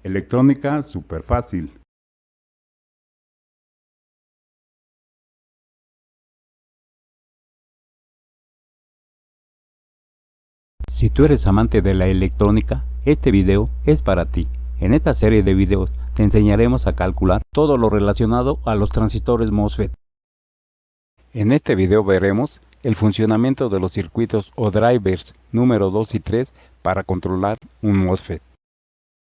Electrónica súper fácil. Si tú eres amante de la electrónica, este video es para ti. En esta serie de videos te enseñaremos a calcular todo lo relacionado a los transistores MOSFET. En este video veremos el funcionamiento de los circuitos o drivers número 2 y 3 para controlar un MOSFET.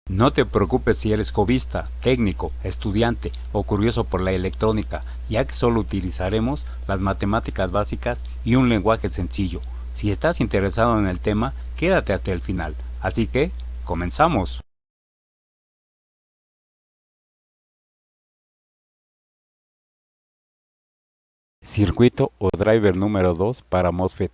No te preocupes si eres hobbyista, técnico, estudiante o curioso por la electrónica, ya que solo utilizaremos las matemáticas básicas y un lenguaje sencillo. Si estás interesado en el tema, quédate hasta el final. Así que, comenzamos. Circuito o driver número 2 para MOSFET.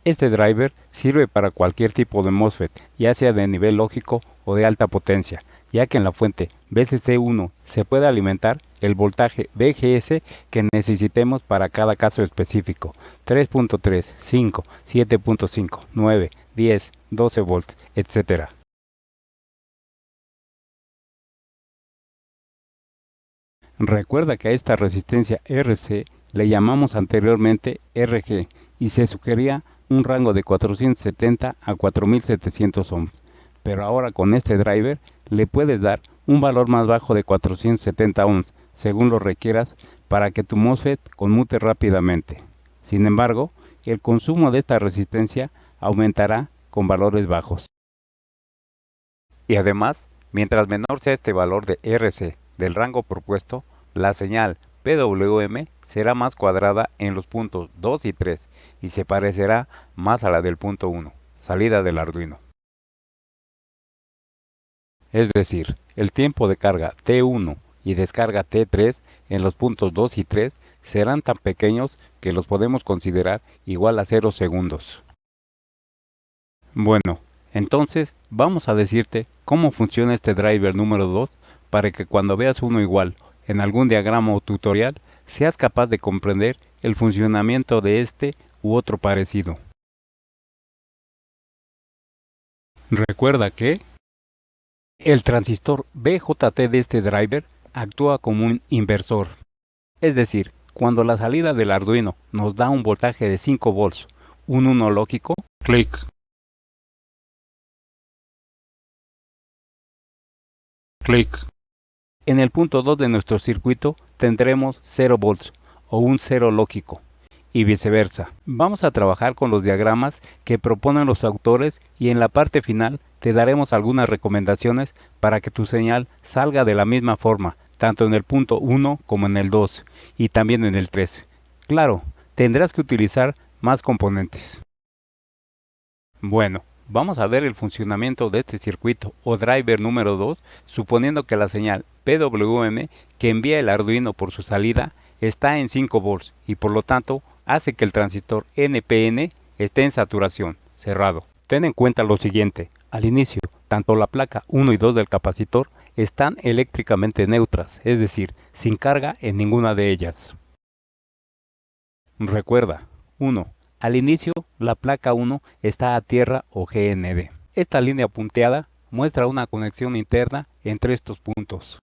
Este driver sirve para cualquier tipo de MOSFET, ya sea de nivel lógico o de alta potencia, ya que en la fuente VCC1 se puede alimentar el voltaje VGS que necesitemos para cada caso específico, 3.3, 5, 7.5, 9, 10, 12 volts, etc. Recuerda que a esta resistencia RC le llamamos anteriormente RG y se sugería un rango de 470 a 4700 ohms, pero ahora con este driver le puedes dar un valor más bajo de 470 ohms según lo requieras para que tu MOSFET conmute rápidamente. Sin embargo, el consumo de esta resistencia aumentará con valores bajos. Y además, mientras menor sea este valor de RC del rango propuesto, la señal PWM será más cuadrada en los puntos 2 y 3 y se parecerá más a la del punto 1, salida del Arduino. Es decir, el tiempo de carga T1 y descarga T3 en los puntos 2 y 3 serán tan pequeños que los podemos considerar igual a 0 segundos. Bueno, entonces vamos a decirte cómo funciona este driver número 2 para que cuando veas uno igual en algún diagrama o tutorial seas capaz de comprender el funcionamiento de este u otro parecido. Recuerda que el transistor BJT de este driver actúa como un inversor, es decir, cuando la salida del Arduino nos da un voltaje de 5 volts, un 1 lógico, clic, clic. En el punto 2 de nuestro circuito tendremos 0 volts o un 0 lógico y viceversa. Vamos a trabajar con los diagramas que proponen los autores y en la parte final te daremos algunas recomendaciones para que tu señal salga de la misma forma, tanto en el punto 1 como en el 2 y también en el 3. Claro, tendrás que utilizar más componentes. Bueno, vamos a ver el funcionamiento de este circuito o driver número 2, suponiendo que la señal PWM que envía el Arduino por su salida está en 5 volts y por lo tanto hace que el transistor NPN esté en saturación, cerrado. Ten en cuenta lo siguiente, al inicio, tanto la placa 1 y 2 del capacitor están eléctricamente neutras, es decir, sin carga en ninguna de ellas. Recuerda, 1. Al inicio, la placa 1 está a tierra o GND. Esta línea punteada muestra una conexión interna entre estos puntos.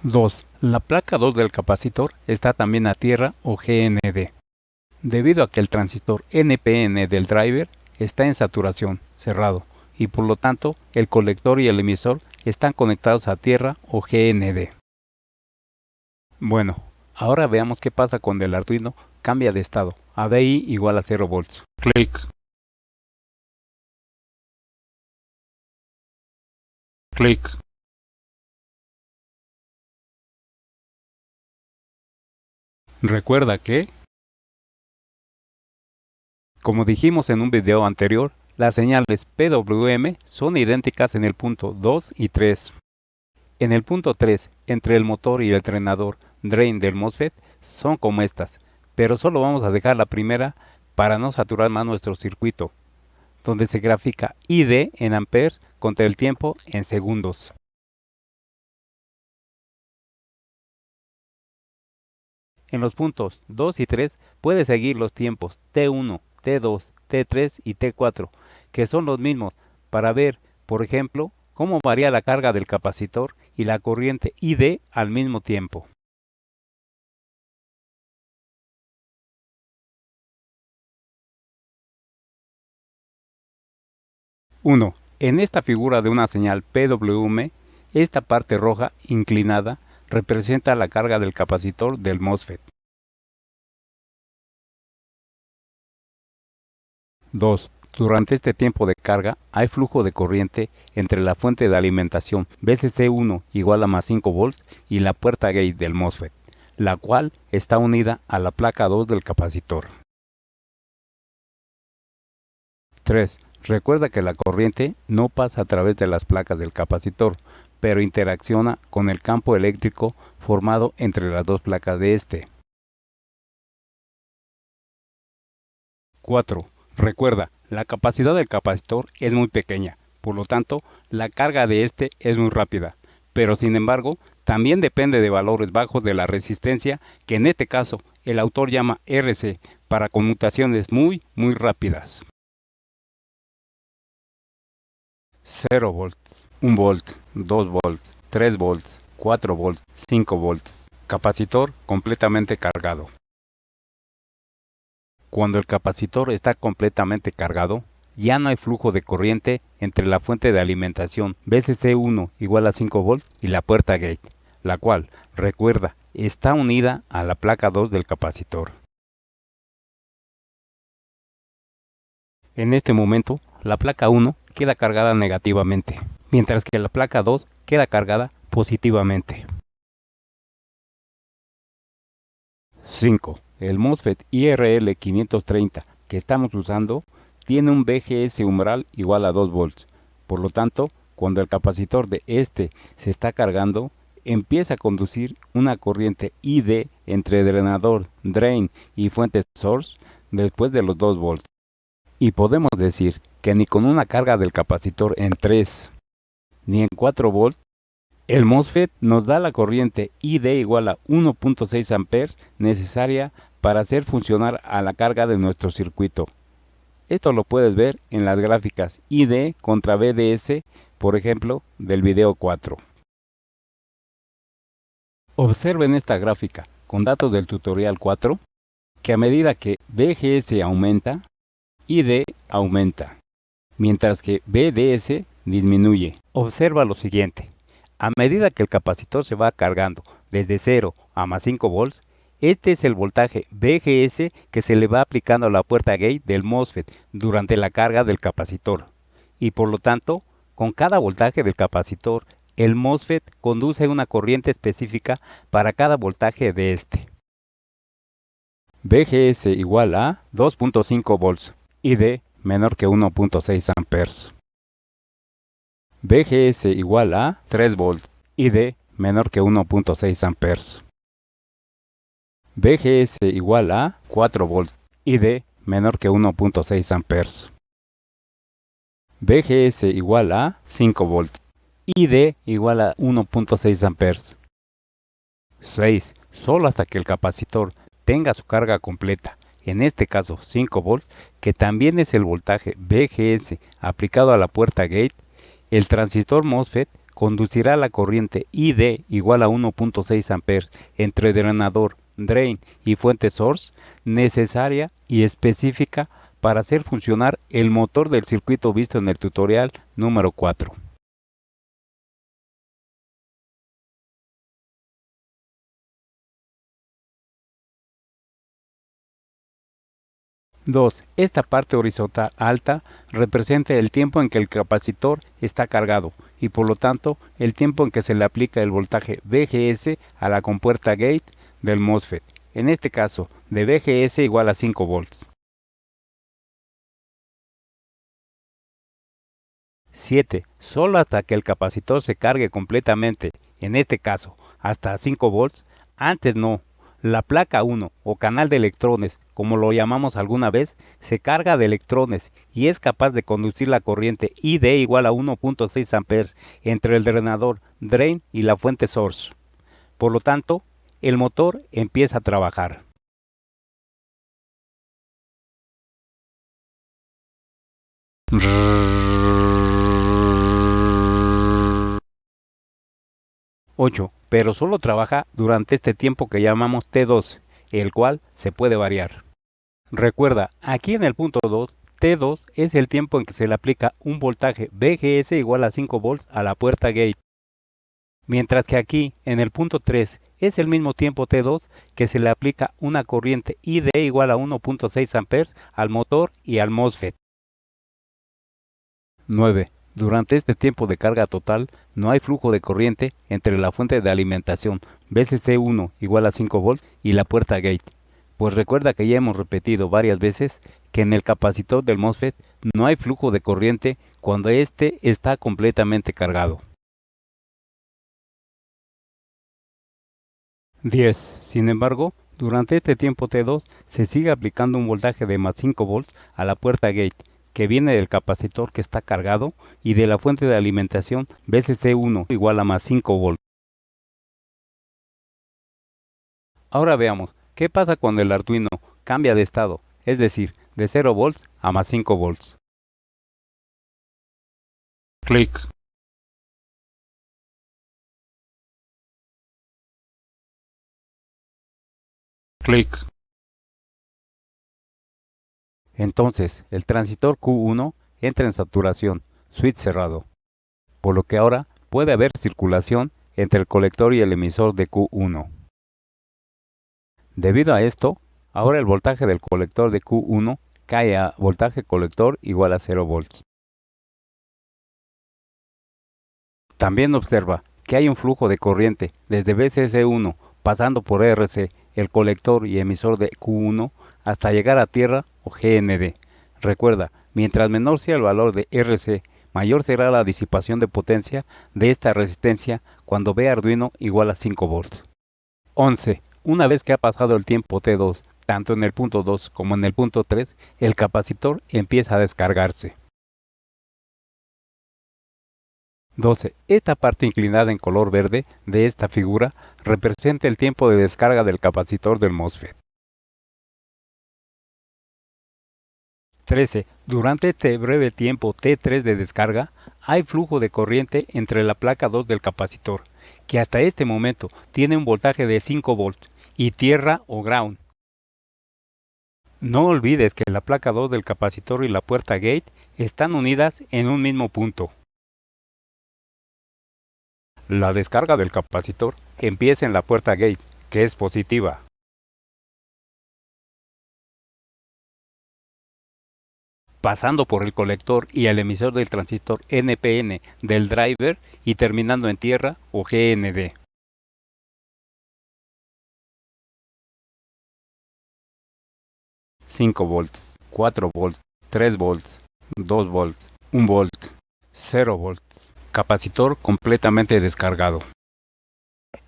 2. La placa 2 del capacitor está también a tierra o GND. Debido a que el transistor NPN del driver está en saturación, cerrado, y por lo tanto el colector y el emisor están conectados a tierra o GND. Bueno, ahora veamos qué pasa cuando el Arduino cambia de estado a DI igual a 0 volts. Clic, clic. Recuerda que, como dijimos en un video anterior, las señales PWM son idénticas en el punto 2 y 3. En el punto 3, entre el motor y el drenador drain del MOSFET, son como estas, pero solo vamos a dejar la primera para no saturar más nuestro circuito, donde se grafica ID en amperes contra el tiempo en segundos. En los puntos 2 y 3 puedes seguir los tiempos T1, T2, T3 y T4, que son los mismos, para ver, por ejemplo, cómo varía la carga del capacitor y la corriente ID al mismo tiempo. 1. En esta figura de una señal PWM, esta parte roja inclinada representa la carga del capacitor del MOSFET. 2. Durante este tiempo de carga hay flujo de corriente entre la fuente de alimentación VCC1 igual a más 5 volts y la puerta gate del MOSFET, la cual está unida a la placa 2 del capacitor. 3. Recuerda que la corriente no pasa a través de las placas del capacitor, pero interacciona con el campo eléctrico formado entre las dos placas de este. 4. Recuerda, la capacidad del capacitor es muy pequeña, por lo tanto, la carga de este es muy rápida, pero sin embargo, también depende de valores bajos de la resistencia, que en este caso el autor llama RC, para conmutaciones muy rápidas. 0 volts, 1 volt, 2 volts, 3 volts, 4 volts, 5 volts. Capacitor completamente cargado. Cuando el capacitor está completamente cargado, ya no hay flujo de corriente entre la fuente de alimentación VCC1 igual a 5 volts y la puerta gate, la cual, recuerda, está unida a la placa 2 del capacitor. En este momento, la placa 1 queda cargada negativamente, mientras que la placa 2 queda cargada positivamente. 5. El MOSFET IRL530 que estamos usando tiene un BGS umbral igual a 2 volts. Por lo tanto, cuando el capacitor de este se está cargando, empieza a conducir una corriente ID entre drenador, drain y fuente source después de los 2 volts. Y podemos decir que ni con una carga del capacitor en 3 ni en 4 volts, el MOSFET nos da la corriente ID igual a 1.6 amperes necesaria para hacer funcionar a la carga de nuestro circuito. Esto lo puedes ver en las gráficas ID contra VDS, por ejemplo, del video 4. Observen esta gráfica con datos del tutorial 4, que a medida que VGS aumenta, ID aumenta, mientras que VDS disminuye. Observa lo siguiente. A medida que el capacitor se va cargando desde 0 a más 5 volts, este es el voltaje VGS que se le va aplicando a la puerta gate del MOSFET durante la carga del capacitor. Y por lo tanto, con cada voltaje del capacitor, el MOSFET conduce una corriente específica para cada voltaje de este. VGS igual a 2.5 volts, ID menor que 1.6 amperes. VGS igual a 3 volts, ID menor que 1.6 amperes. VGS igual a 4 volts, ID menor que 1.6 amperes. VGS igual a 5 volts, ID igual a 1.6 amperes. 6. Solo hasta que el capacitor tenga su carga completa, en este caso 5 volts, que también es el voltaje VGS aplicado a la puerta gate, el transistor MOSFET conducirá la corriente ID igual a 1.6 amperes entre drenador, drain y fuente source necesaria y específica para hacer funcionar el motor del circuito visto en el tutorial número 4. Dos. Esta parte horizontal alta representa el tiempo en que el capacitor está cargado y por lo tanto el tiempo en que se le aplica el voltaje VGS a la compuerta gate del MOSFET, en este caso de VGS igual a 5 volts. 7. Solo hasta que el capacitor se cargue completamente, en este caso hasta 5 volts, antes no. La placa 1 o canal de electrones, como lo llamamos alguna vez, se carga de electrones y es capaz de conducir la corriente ID igual a 1.6 amperes entre el drenador, drain y la fuente source. Por lo tanto, el motor empieza a trabajar. 8. Pero solo trabaja durante este tiempo que llamamos T2, el cual se puede variar. Recuerda, aquí en el punto 2, T2 es el tiempo en que se le aplica un voltaje VGS igual a 5 volts a la puerta gate. Mientras que aquí, en el punto 3, es el mismo tiempo T2 que se le aplica una corriente ID igual a 1.6 amperes al motor y al MOSFET. 9. Durante este tiempo de carga total, no hay flujo de corriente entre la fuente de alimentación VCC1 igual a 5 volts y la puerta gate. Pues recuerda que ya hemos repetido varias veces que en el capacitor del MOSFET no hay flujo de corriente cuando éste está completamente cargado. 10. Sin embargo, durante este tiempo T2 se sigue aplicando un voltaje de más 5 volts a la puerta gate, que viene del capacitor que está cargado y de la fuente de alimentación VCC1 igual a más 5 volts. Ahora veamos, ¿qué pasa cuando el Arduino cambia de estado? Es decir, de 0 volts a más 5 volts. Clic. Clic. Entonces, el transistor Q1 entra en saturación, switch cerrado, por lo que ahora puede haber circulación entre el colector y el emisor de Q1. Debido a esto, ahora el voltaje del colector de Q1 cae a voltaje colector igual a 0 volts. También observa que hay un flujo de corriente desde VCC1 pasando por RC, el colector y emisor de Q1, hasta llegar a tierra o GND. Recuerda, mientras menor sea el valor de RC, mayor será la disipación de potencia de esta resistencia cuando ve Arduino igual a 5 volts. 11. Una vez que ha pasado el tiempo T2, tanto en el punto 2 como en el punto 3, el capacitor empieza a descargarse. 12. Esta parte inclinada en color verde de esta figura representa el tiempo de descarga del capacitor del MOSFET. 13. Durante este breve tiempo T3 de descarga, hay flujo de corriente entre la placa 2 del capacitor, que hasta este momento tiene un voltaje de 5 volts, y tierra o ground. No olvides que la placa 2 del capacitor y la puerta gate están unidas en un mismo punto. La descarga del capacitor empieza en la puerta gate, que es positiva. Pasando por el colector y el emisor del transistor NPN del driver y terminando en tierra o GND. $5 volts, 4 volts, 3 volts, 2 volts, 1 volt, 0 volts. Capacitor completamente descargado.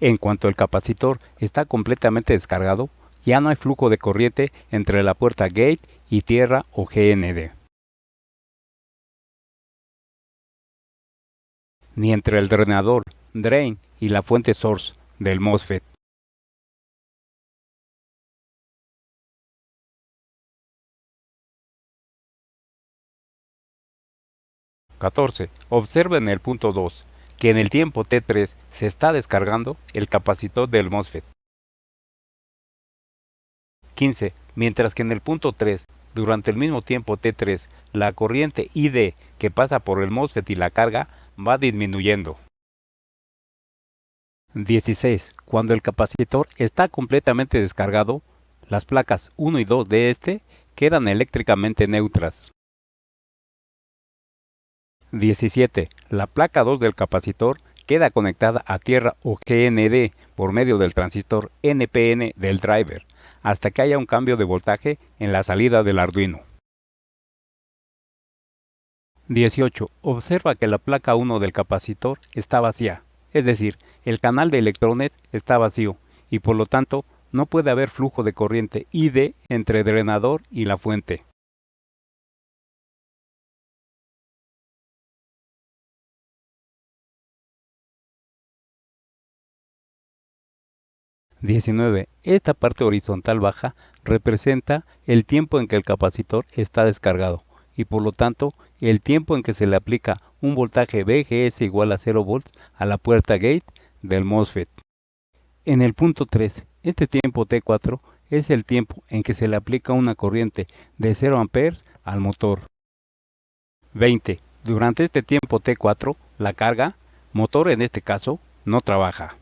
En cuanto el capacitor está completamente descargado, ya no hay flujo de corriente entre la puerta gate y tierra o GND, ni entre el drenador, drain, y la fuente source del MOSFET. (14) Observa en el punto 2 que en el tiempo T3 se está descargando el capacitor del MOSFET. 15. Mientras que en el punto 3, durante el mismo tiempo T3, la corriente ID que pasa por el MOSFET y la carga va disminuyendo. 16. Cuando el capacitor está completamente descargado, las placas 1 y 2 de este quedan eléctricamente neutras. 17. La placa 2 del capacitor queda conectada a tierra o GND por medio del transistor NPN del driver, hasta que haya un cambio de voltaje en la salida del Arduino. 18. Observa que la placa 1 del capacitor está vacía, es decir, el canal de electrones está vacío y por lo tanto no puede haber flujo de corriente ID entre drenador y la fuente. 19. Esta parte horizontal baja representa el tiempo en que el capacitor está descargado y por lo tanto el tiempo en que se le aplica un voltaje VGS igual a 0 volts a la puerta gate del MOSFET. En el punto 3, este tiempo T4 es el tiempo en que se le aplica una corriente de 0 amperes al motor. 20. Durante este tiempo T4, la carga, motor en este caso, no trabaja.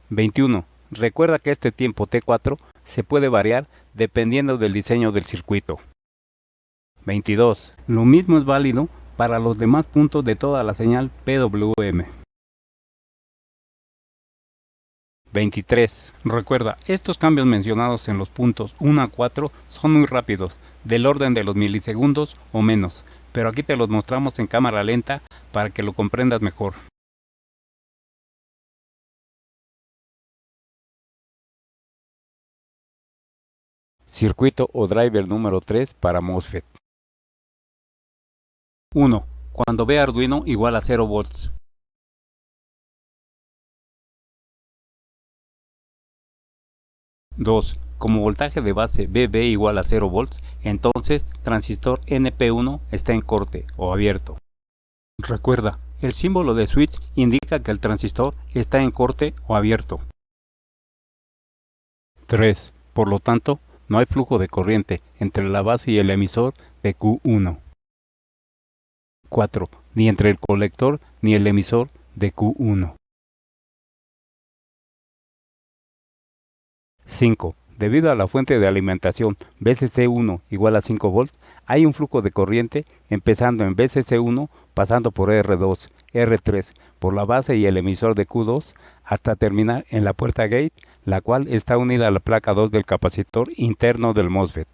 21. Recuerda que este tiempo T4 se puede variar dependiendo del diseño del circuito. 22. Lo mismo es válido para los demás puntos de toda la señal PWM. 23. Recuerda, estos cambios mencionados en los puntos 1 a 4 son muy rápidos, del orden de los milisegundos o menos, pero aquí te los mostramos en cámara lenta para que lo comprendas mejor. Circuito o driver número 3 para MOSFET. 1. Cuando ve Arduino igual a 0 volts. 2. Como voltaje de base VB igual a 0 volts, entonces transistor NP1 está en corte o abierto. Recuerda, el símbolo de switch indica que el transistor está en corte o abierto. 3. Por lo tanto, no hay flujo de corriente entre la base y el emisor de Q1. 4. Ni entre el colector ni el emisor de Q1. 5. Debido a la fuente de alimentación VCC1 igual a 5 volts, hay un flujo de corriente empezando en VCC1, pasando por R2, R3, por la base y el emisor de Q2, hasta terminar en la puerta gate, la cual está unida a la placa 2 del capacitor interno del MOSFET.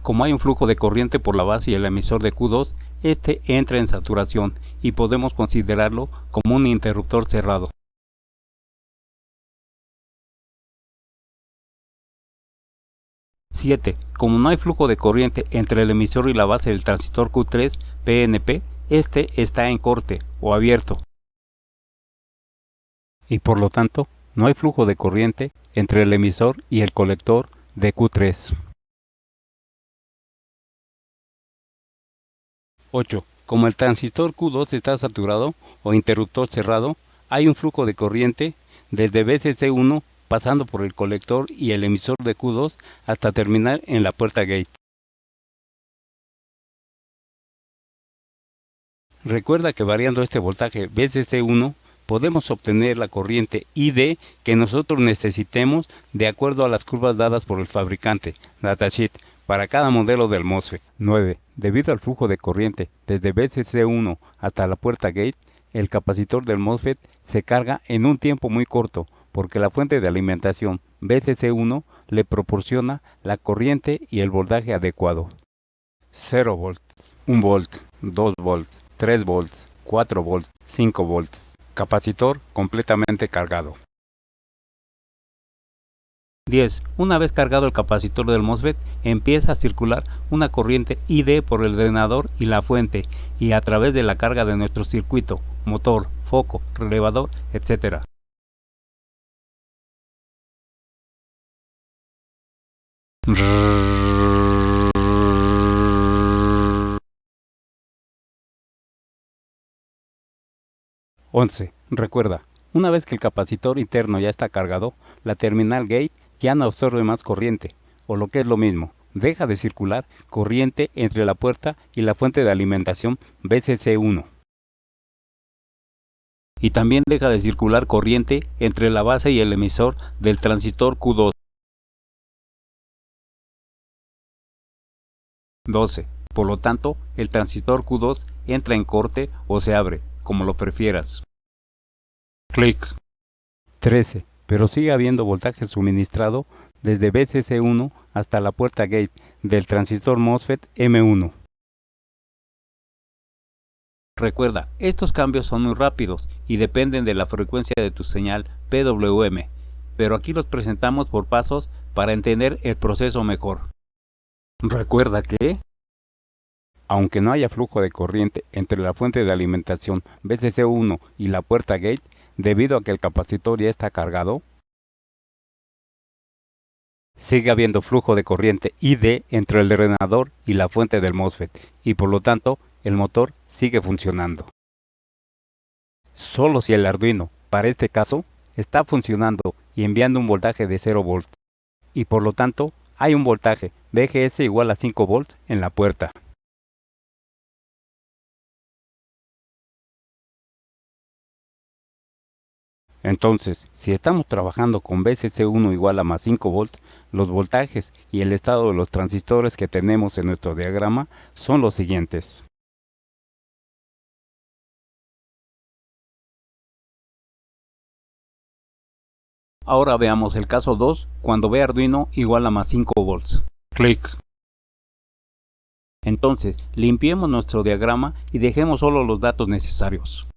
Como hay un flujo de corriente por la base y el emisor de Q2, este entra en saturación y podemos considerarlo como un interruptor cerrado. 7. Como no hay flujo de corriente entre el emisor y la base del transistor Q3 PNP, este está en corte o abierto. Y por lo tanto, no hay flujo de corriente entre el emisor y el colector de Q3. 8. Como el transistor Q2 está saturado o interruptor cerrado, hay un flujo de corriente desde VCC1 pasando por el colector y el emisor de Q2 hasta terminar en la puerta gate. Recuerda que variando este voltaje VCC1 podemos obtener la corriente ID que nosotros necesitemos de acuerdo a las curvas dadas por el fabricante, datasheet, para cada modelo del MOSFET. 9. Debido al flujo de corriente desde VCC1 hasta la puerta gate, el capacitor del MOSFET se carga en un tiempo muy corto, porque la fuente de alimentación VCC1 le proporciona la corriente y el voltaje adecuado. 0 volts, 1 volt, 2 volts, 3 volts, 4 volts, 5 volts. Capacitor completamente cargado. 10. Una vez cargado el capacitor del MOSFET, empieza a circular una corriente ID por el drenador y la fuente, y a través de la carga de nuestro circuito, motor, foco, relevador, etc. Recuerda, una vez que el capacitor interno ya está cargado, la terminal gate ya no absorbe más corriente, o lo que es lo mismo, deja de circular corriente entre la puerta y la fuente de alimentación VCC1. Y también deja de circular corriente entre la base y el emisor del transistor Q2. 12. Por lo tanto, el transistor Q2 entra en corte o se abre, como lo prefieras. Clic. 13. Pero sigue habiendo voltaje suministrado desde VCC1 hasta la puerta gate del transistor MOSFET M1. Recuerda, estos cambios son muy rápidos y dependen de la frecuencia de tu señal PWM, pero aquí los presentamos por pasos para entender el proceso mejor. Recuerda que Aunque no haya flujo de corriente entre la fuente de alimentación VCC1 y la puerta gate, debido a que el capacitor ya está cargado, sigue habiendo flujo de corriente ID entre el drenador y la fuente del MOSFET, y por lo tanto el motor sigue funcionando. Solo si el Arduino, para este caso, está funcionando y enviando un voltaje de 0 volts, y por lo tanto hay un voltaje VGS igual a 5 volts en la puerta. Entonces, si estamos trabajando con VCC1 igual a más 5 volts, los voltajes y el estado de los transistores que tenemos en nuestro diagrama son los siguientes. Ahora veamos el caso 2 cuando V Arduino igual a más 5 volts. Clic. Entonces, limpiemos nuestro diagrama y dejemos solo los datos necesarios.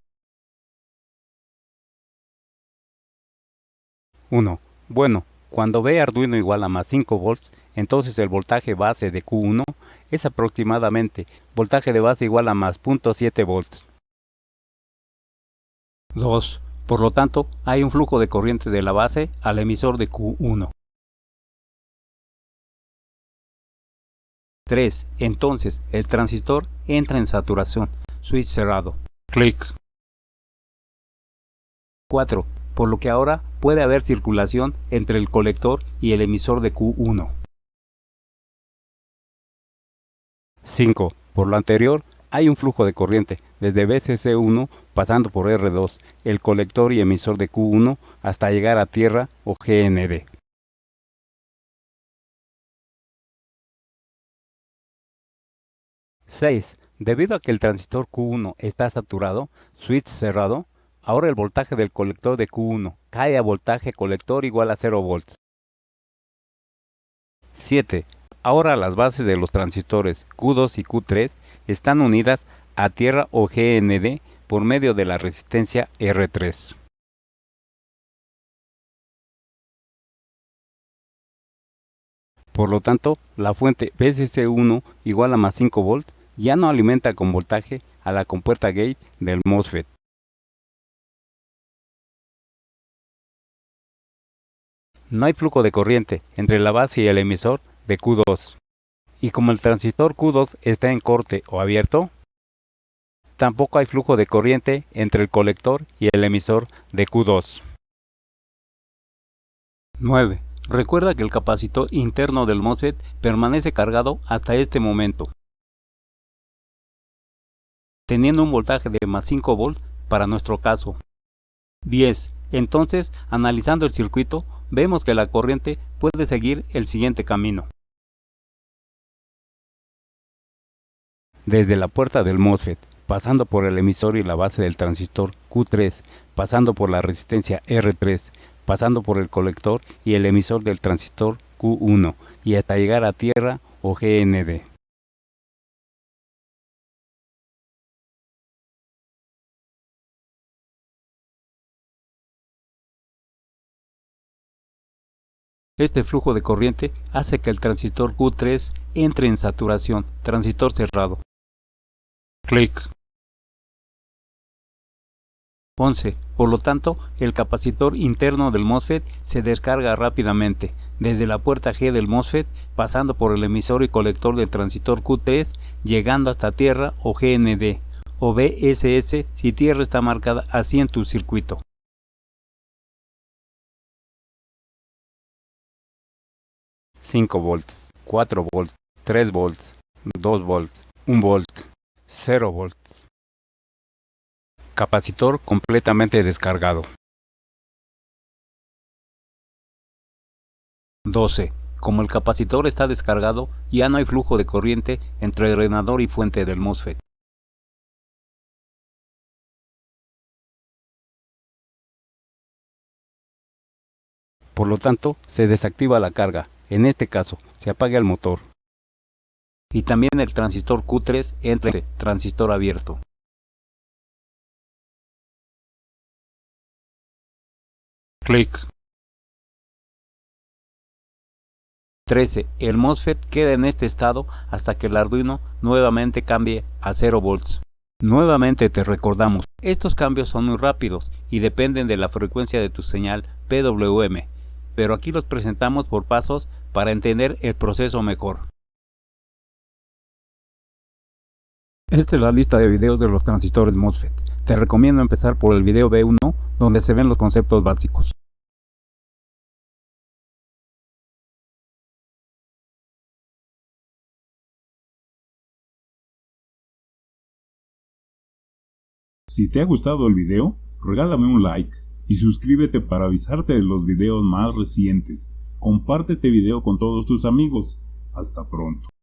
1. Bueno, cuando V Arduino igual a más 5 volts, entonces el voltaje base de Q1 es aproximadamente voltaje de base igual a más 0.7 volts. 2. Por lo tanto, hay un flujo de corriente de la base al emisor de Q1. 3. Entonces, el transistor entra en saturación, switch cerrado. Clic. 4. Por lo que ahora puede haber circulación entre el colector y el emisor de Q1. 5. Por lo anterior, hay un flujo de corriente desde VCC1 pasando por R2, el colector y emisor de Q1 hasta llegar a tierra o GND. 6. Debido a que el transistor Q1 está saturado, switch cerrado, ahora el voltaje del colector de Q1 cae a voltaje colector igual a 0 volts. 7. Ahora las bases de los transistores Q2 y Q3 están unidas a tierra o GND por medio de la resistencia R3. Por lo tanto, la fuente VCC1 igual a más 5 volts ya no alimenta con voltaje a la compuerta gate del MOSFET. No hay flujo de corriente entre la base y el emisor de Q2. Y como el transistor Q2 está en corte o abierto, tampoco hay flujo de corriente entre el colector y el emisor de Q2. 9. Recuerda que el capacitor interno del MOSFET permanece cargado hasta este momento, teniendo un voltaje de más 5 volts para nuestro caso. 10. Entonces, analizando el circuito, vemos que la corriente puede seguir el siguiente camino. Desde la puerta del MOSFET, pasando por el emisor y la base del transistor Q3, pasando por la resistencia R3, pasando por el colector y el emisor del transistor Q1 y hasta llegar a tierra o GND. Este flujo de corriente hace que el transistor Q3 entre en saturación, transistor cerrado. Clic. 11. Por lo tanto, el capacitor interno del MOSFET se descarga rápidamente, desde la puerta G del MOSFET, pasando por el emisor y colector del transistor Q3, llegando hasta tierra o GND, o VSS si tierra está marcada así en tu circuito. 5 volts, 4 volts, 3 volts, 2 volts, 1 volt, 0 volts. Capacitor completamente descargado. 12. Como el capacitor está descargado, ya no hay flujo de corriente entre el drenador y fuente del MOSFET. Por lo tanto, se desactiva la carga. En este caso, se apaga el motor. Y también el transistor Q3 entra en transistor abierto. Clic. 13. El MOSFET queda en este estado hasta que el Arduino nuevamente cambie a 0 volts. Nuevamente te recordamos, estos cambios son muy rápidos y dependen de la frecuencia de tu señal PWM, pero aquí los presentamos por pasos para entender el proceso mejor. Esta es la lista de videos de los transistores MOSFET. Te recomiendo empezar por el video B1, donde se ven los conceptos básicos. Si te ha gustado el video, regálame un like y suscríbete para avisarte de los videos más recientes. Comparte este video con todos tus amigos. Hasta pronto.